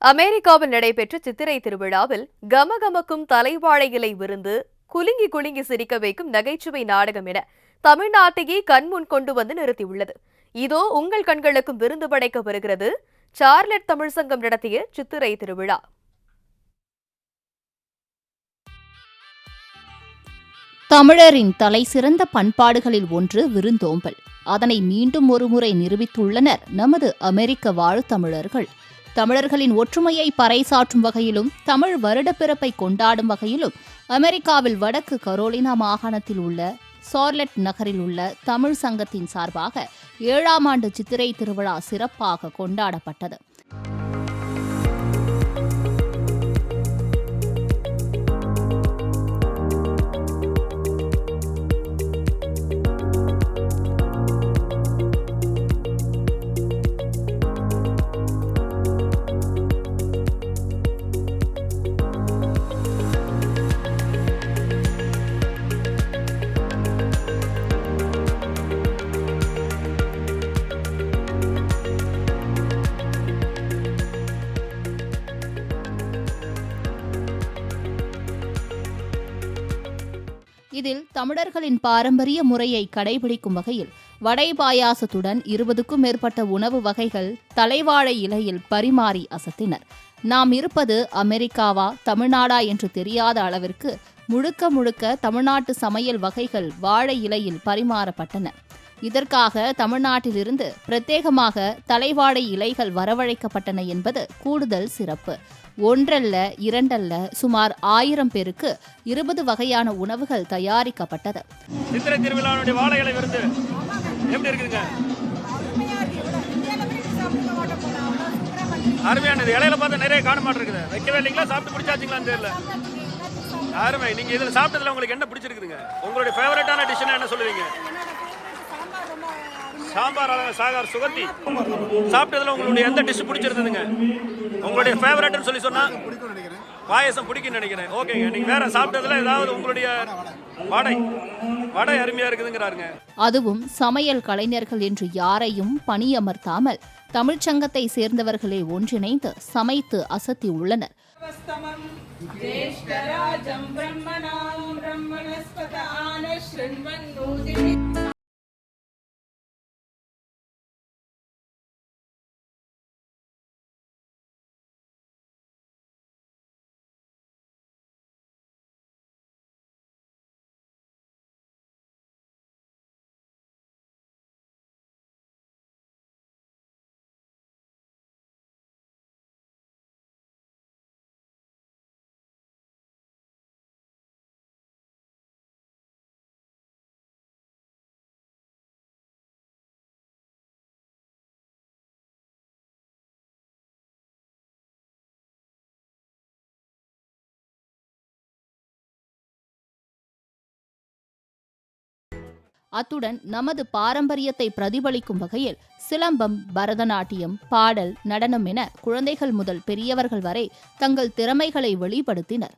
அமெரிக்காவில் நடைபெற்ற சித்திரை திருவிழாவில் கமகமக்கும் தலைவாழை இலை விருந்து, குலுங்கி குலுங்கி சிரிக்க வைக்கும் நகைச்சுவை நாடகம் என தமிழ்நாட்டையே கண்முன் கொண்டு வந்து நிறுத்தியுள்ளது. இதோ உங்கள் கண்களுக்கும் விருந்து படைக்க வருகிறது சார்லட் தமிழ் சங்கம் நடத்திய சித்திரை திருவிழா. தமிழரின் தலை சிறந்த பண்பாடுகளில் ஒன்று விருந்தோம்பல். அதனை மீண்டும் ஒருமுறை நிரூபித்துள்ளனர் நமது அமெரிக்க வாழ் தமிழர்கள். தமிழர்களின் ஒற்றுமையை பறைசாற்றும் வகையிலும் தமிழ் வருடப்பிறப்பை கொண்டாடும் வகையிலும் அமெரிக்காவில் வடக்கு கரோலினா மாகாணத்தில் உள்ள சார்லட் நகரில் உள்ள தமிழ் சங்கத்தின் சார்பாக 7ஆம் ஆண்டு சித்திரை திருவிழா சிறப்பாக கொண்டாடப்பட்டது. இதில் தமிழர்களின் பாரம்பரிய முறையை கடைபிடிக்கும் வகையில் வடை பாயாசத்துடன் 20க்கும் மேற்பட்ட உணவு வகைகள் தலைவாழை இலையில் பரிமாறி அசத்தினர். நாம் இருப்பது அமெரிக்காவா தமிழ்நாடா என்று தெரியாத அளவிற்கு முழுக்க முழுக்க தமிழ்நாட்டு சமையல் வகைகள் வாழை இலையில் பரிமாறப்பட்டன. இதற்காக தமிழ்நாட்டிலிருந்து பிரத்யேகமாக தலைவாழை இலைகள் வரவழைக்கப்பட்டன என்பது கூடுதல் சிறப்பு. ஒன்றல்ல இரண்டல்ல சுமார் 1000 பேருக்கு 20 வகையான உணவுகள் தயாரிக்கப்பட்டது. சித்திரை திருவிழாவுடைய வாழை இலை விருந்து எப்படி இருக்குங்க? அருமையானது. இலையில பார்த்தா நிறைய காண மாட்டிருக்குது. வைக்கவே இல்லைங்களா? சாப்பிட்டு பிடிச்சாச்சுங்களான்னு தெரியல. அருமை. நீங்க இதுல சாப்பிட்டதுல உங்களுக்கு என்ன பிடிச்சிருக்குதுங்க? உங்களுடைய ஃபேவரட்டான டிஷ்னா என்ன சொல்லுவீங்க? சாம்பார், சாகார், சுகத்தி. சாப்பிட்டதுல உங்களுடைய எந்த டிஷ் பிடிச்சிருந்ததுங்க? உங்களுடைய ஃபேவரட்னு சொல்லி சொன்னா பாயசம் பிடிக்குன்னு நினைக்கிறேன். ஓகேங்க. நீங்க வேற சாப்பிட்டதுல ஏதாவது உங்களுடைய வடை அருமையா இருக்குதுங்கிறாருங்க. அதுவும் சமையல் கலைஞர்கள் என்று யாரையும் பணியமர்த்தாமல் தமிழ்ச்சங்கத்தை சேர்ந்தவர்களே ஒன்றிணைந்து சமைத்து அசத்தி உள்ளனர். அத்துடன் நமது பாரம்பரியத்தை பிரதிபலிக்கும் வகையில் சிலம்பம், பரதநாட்டியம், பாடல், நடனம் என குழந்தைகள் முதல் பெரியவர்கள் வரை தங்கள் திறமைகளை வெளிப்படுத்தினர்.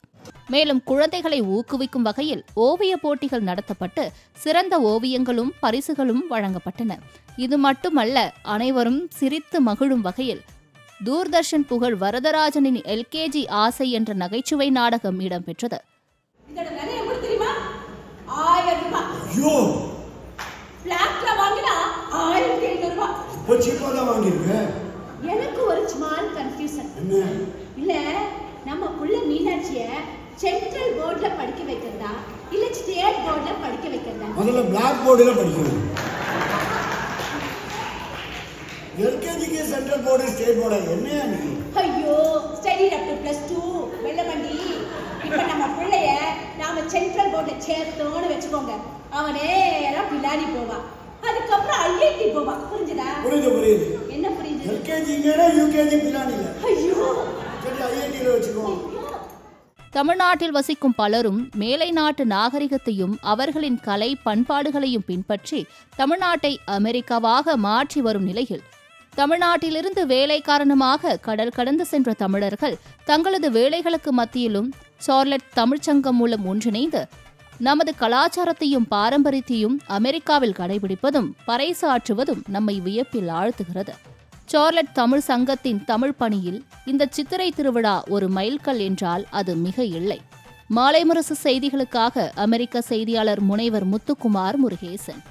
மேலும் குழந்தைகளை ஊக்குவிக்கும் வகையில் ஓவிய போட்டிகள் நடத்தப்பட்டு சிறந்த ஓவியங்களும் பரிசுகளும் வழங்கப்பட்டன. இது மட்டுமல்ல, அனைவரும் சிரித்து மகிழும் வகையில் தூர்தர்ஷன் புகழ் வரதராஜனின் எல்கேஜி ஆசை என்ற நகைச்சுவை நாடகம் இடம்பெற்றது. எனக்கு ஒரு ஸ்மால் கன்ஃபியூஷன். இல்ல நம்ம புள்ள மீனாட்சிய சென்ட்ரல் போர்ட்ல படிக்க வைக்கிறதா இல்ல ஸ்டேட் போர்ட்ல படிக்க வைக்கிறதா? முதல்ல பிளாக் போர்டுல படிக்கணும். எல்கேஜிக்கு சென்ட்ரல் போர்டு ஸ்டேட் போர்டு என்னையா நீ? ஐயோ, ஸ்டடி அப் டு +2 வெள்ளமண்டி. இப்ப நம்ம பிள்ளைய நாம சென்ட்ரல் போர்ட்ல சேர்த்தோன்னு வெச்சுக்கோங்க, அவன் நேரா பிலாடி போவான். அதுக்கப்புறம் ஐஐடி போவா. புரிஞ்சுதா? புரியுது. என்ன புரியுது? எல்கேஜிங்கனா யூகேஜி பிலாடி இல்ல. ஐயோ, சரி ஐஐடில வெச்சுக்கோ. தமிழ்நாட்டில் வசிக்கும் பலரும் மேலை நாட்டு நாகரிகத்தையும் அவர்களின் கலை பண்பாடுகளையும் பின்பற்றி தமிழ்நாட்டை அமெரிக்காவாக மாற்றி வரும் நிலையில் தமிழ்நாட்டிலிருந்து வேலை காரணமாக கடல் கடந்து சென்ற தமிழர்கள் தங்களது வேலைகளுக்கு மத்தியிலும் சார்லட் தமிழ்ச்சங்கம் மூலம் ஒன்றிணைந்து நமது கலாச்சாரத்தையும் பாரம்பரியத்தையும் அமெரிக்காவில் கடைபிடிப்பதும் பறைசாற்றுவதும் நம்மை வியப்பில் ஆழ்த்துகிறது. சார்லட் தமிழ் சங்கத்தின் தமிழ் பணியில் இந்த சித்திரை திருவிழா ஒரு மைல்கல் என்றால் அது மிக இல்லை. மாலை முரசு செய்திகளுக்காக அமெரிக்க செய்தியாளர் முனைவர் முத்துக்குமார் முருகேசன்.